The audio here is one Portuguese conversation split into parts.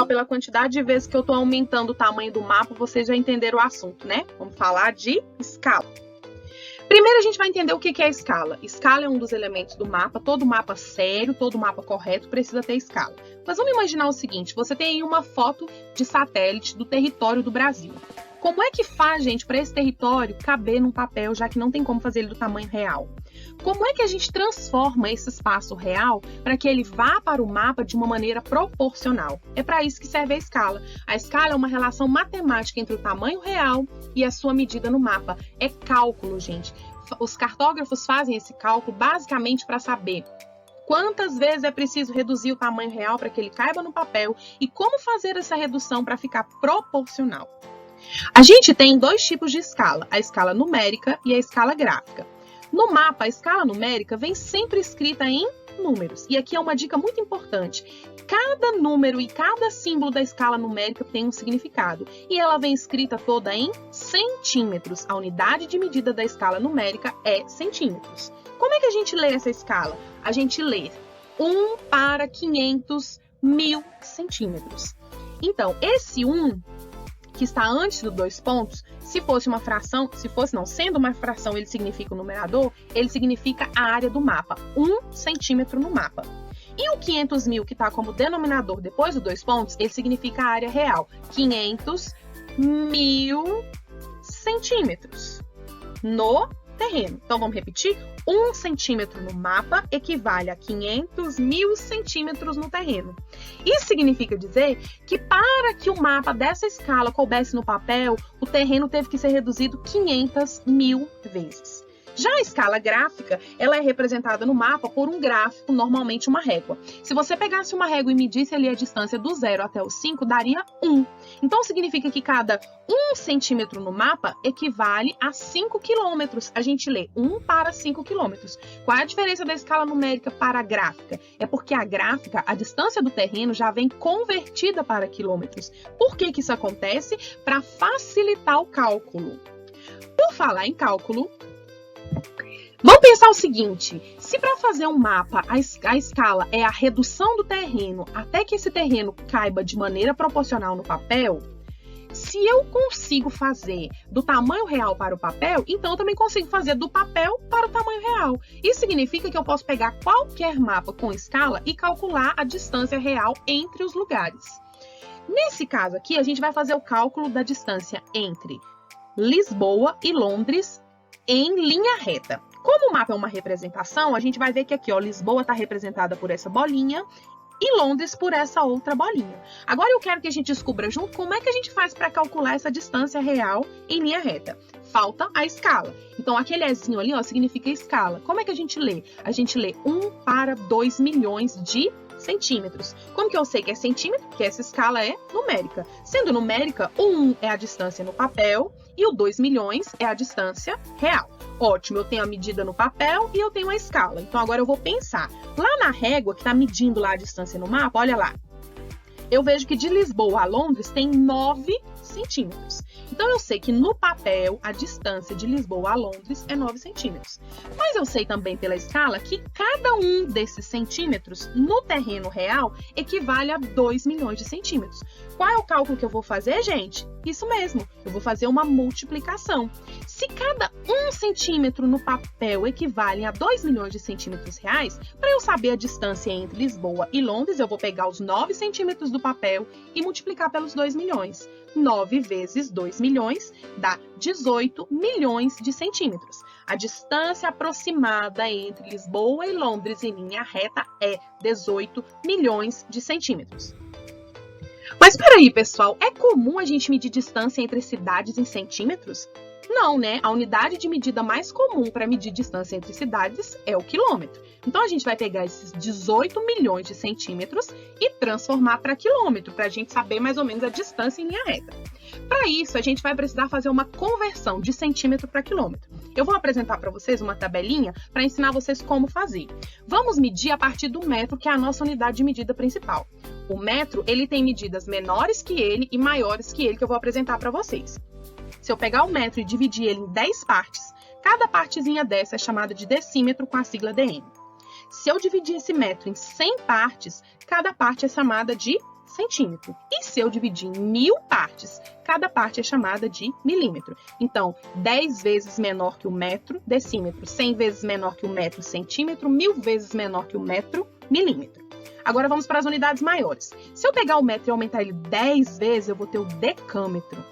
pela quantidade de vezes que eu estou aumentando o tamanho do mapa, vocês já entenderam o assunto, né? Vamos falar de escala. Primeiro a gente vai entender o que é escala. Escala é um dos elementos do mapa. Todo mapa sério, todo mapa correto precisa ter escala. Mas vamos imaginar o seguinte, você tem aí uma foto de satélite do território do Brasil. Como é que faz, gente, para esse território caber num papel, já que não tem como fazer ele do tamanho real? Como é que a gente transforma esse espaço real para que ele vá para o mapa de uma maneira proporcional? É para isso que serve a escala. A escala é uma relação matemática entre o tamanho real e a sua medida no mapa. É cálculo, gente. Os cartógrafos fazem esse cálculo basicamente para saber quantas vezes é preciso reduzir o tamanho real para que ele caiba no papel e como fazer essa redução para ficar proporcional. A gente tem dois tipos de escala, a escala numérica e a escala gráfica. No mapa, a escala numérica vem sempre escrita em números. E aqui é uma dica muito importante. Cada número e cada símbolo da escala numérica tem um significado. E ela vem escrita toda em centímetros. A unidade de medida da escala numérica é centímetros. Como é que a gente lê essa escala? A gente lê 1 para 500 mil centímetros. Então, esse 1... que está antes dos 2 pontos, se fosse uma fração, sendo uma fração, ele significa o numerador, ele significa a área do mapa, 1 centímetro no mapa. E o 500 mil, que está como denominador depois dos 2 pontos, ele significa a área real, 500 mil centímetros no terreno. Então, vamos repetir? 1 centímetro no mapa equivale a 500 mil centímetros no terreno. Isso significa dizer que para que o mapa dessa escala coubesse no papel, o terreno teve que ser reduzido 500 mil vezes. Já a escala gráfica, ela é representada no mapa por um gráfico, normalmente uma régua. Se você pegasse uma régua e medisse ali a distância do 0 até o 5, daria 1. Então, significa que cada 1 centímetro no mapa equivale a 5 quilômetros. A gente lê 1 para 5 quilômetros. Qual é a diferença da escala numérica para a gráfica? É porque a gráfica, a distância do terreno já vem convertida para quilômetros. Por que isso acontece? Para facilitar o cálculo. Por falar em cálculo, vamos pensar o seguinte, se para fazer um mapa a escala é a redução do terreno até que esse terreno caiba de maneira proporcional no papel, se eu consigo fazer do tamanho real para o papel, então eu também consigo fazer do papel para o tamanho real. Isso significa que eu posso pegar qualquer mapa com escala e calcular a distância real entre os lugares. Nesse caso aqui, a gente vai fazer o cálculo da distância entre Lisboa e Londres em linha reta. Como o mapa é uma representação, a gente vai ver que aqui, ó, Lisboa está representada por essa bolinha e Londres por essa outra bolinha. Agora eu quero que a gente descubra junto como é que a gente faz para calcular essa distância real em linha reta. Falta a escala. Então, aquele Ezinho ali, ó, significa escala. Como é que a gente lê? A gente lê 1 para 2 milhões de centímetros. Como que eu sei que é centímetro? Porque essa escala é numérica. Sendo numérica, o 1 é a distância no papel e o 2 milhões é a distância real. Ótimo, eu tenho a medida no papel e eu tenho a escala. Então, agora eu vou pensar. Lá na régua, que está medindo lá a distância no mapa, olha lá. Eu vejo que de Lisboa a Londres tem 9 centímetros. Então, eu sei que no papel, a distância de Lisboa a Londres é 9 centímetros. Mas eu sei também pela escala que cada um desses centímetros no terreno real equivale a 2 milhões de centímetros. Qual é o cálculo que eu vou fazer, gente? Isso mesmo, eu vou fazer uma multiplicação. Se cada 1 centímetro no papel equivale a 2 milhões de centímetros reais, para eu saber a distância entre Lisboa e Londres, eu vou pegar os 9 centímetros do papel e multiplicar pelos 2 milhões. 9 vezes 2 milhões dá 18 milhões de centímetros. A distância aproximada entre Lisboa e Londres em linha reta é 18 milhões de centímetros. Mas peraí, pessoal, é comum a gente medir distância entre cidades em centímetros? Não, né? A unidade de medida mais comum para medir distância entre cidades é o quilômetro. Então, a gente vai pegar esses 18 milhões de centímetros e transformar para quilômetro, para a gente saber mais ou menos a distância em linha reta. Para isso, a gente vai precisar fazer uma conversão de centímetro para quilômetro. Eu vou apresentar para vocês uma tabelinha para ensinar vocês como fazer. Vamos medir a partir do metro, que é a nossa unidade de medida principal. O metro, ele tem medidas menores que ele e maiores que ele, que eu vou apresentar para vocês. Se eu pegar o metro e dividir ele em 10 partes, cada partezinha dessa é chamada de decímetro com a sigla dm. Se eu dividir esse metro em 100 partes, cada parte é chamada de centímetro. E se eu dividir em 1000 partes, cada parte é chamada de milímetro. Então, 10 vezes menor que o metro, decímetro. 100 vezes menor que o metro, centímetro. 1000 vezes menor que o metro, milímetro. Agora vamos para as unidades maiores. Se eu pegar o metro e aumentar ele 10 vezes, eu vou ter o decâmetro.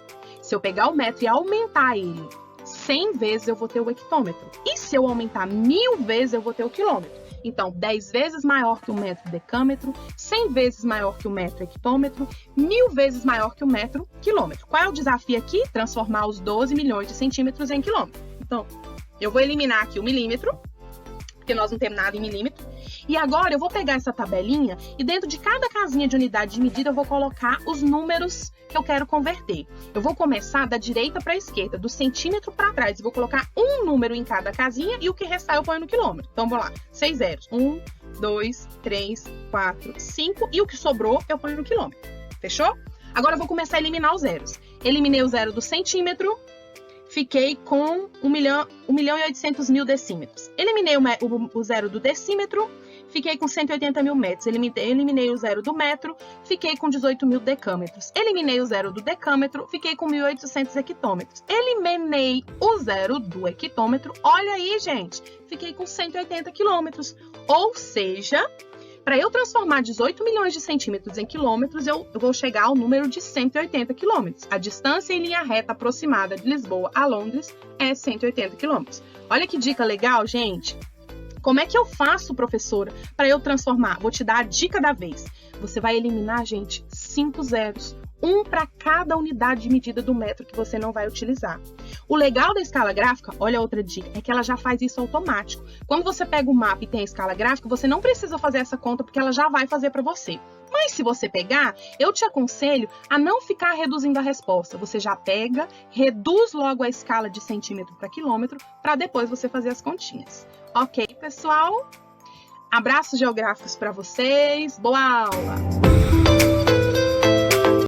Se eu pegar o metro e aumentar ele 100 vezes, eu vou ter o hectômetro. E se eu aumentar 1000 vezes, eu vou ter o quilômetro. Então, 10 vezes maior que o metro decâmetro, 100 vezes maior que o metro hectômetro, 1000 vezes maior que o metro quilômetro. Qual é o desafio aqui? Transformar os 12 milhões de centímetros em quilômetro. Então, eu vou eliminar aqui o milímetro, porque nós não temos nada em milímetro. E agora eu vou pegar essa tabelinha e dentro de cada casinha de unidade de medida eu vou colocar os números que eu quero converter. Eu vou começar da direita para a esquerda, do centímetro para trás. Eu vou colocar um número em cada casinha e o que restar eu ponho no quilômetro. Então, vou lá. 6 zeros. 1, 2, 3, 4, 5. E o que sobrou eu ponho no quilômetro. Fechou? Agora eu vou começar a eliminar os zeros. Eliminei o zero do centímetro. Fiquei com 1.800.000 decímetros. Eliminei o zero do decímetro, fiquei com 180.000 metros. Eliminei o zero do metro, fiquei com 18.000 decâmetros. Eliminei o zero do decâmetro, fiquei com 1.800 hectômetros. Eliminei o zero do hectômetro, olha aí, gente, fiquei com 180 quilômetros. Ou seja, para eu transformar 18 milhões de centímetros em quilômetros, eu vou chegar ao número de 180 quilômetros. A distância em linha reta aproximada de Lisboa a Londres é 180 quilômetros. Olha que dica legal, gente. Como é que eu faço, professora, para eu transformar? Vou te dar a dica da vez. Você vai eliminar, gente, 5 zeros. Um para cada unidade de medida do metro que você não vai utilizar. O legal da escala gráfica, olha outra dica, é que ela já faz isso automático. Quando você pega o mapa e tem a escala gráfica, você não precisa fazer essa conta porque ela já vai fazer para você. Mas se você pegar, eu te aconselho a não ficar reduzindo a resposta. Você já pega, reduz logo a escala de centímetro para quilômetro, para depois você fazer as continhas. Ok, pessoal? Abraços geográficos para vocês. Boa aula!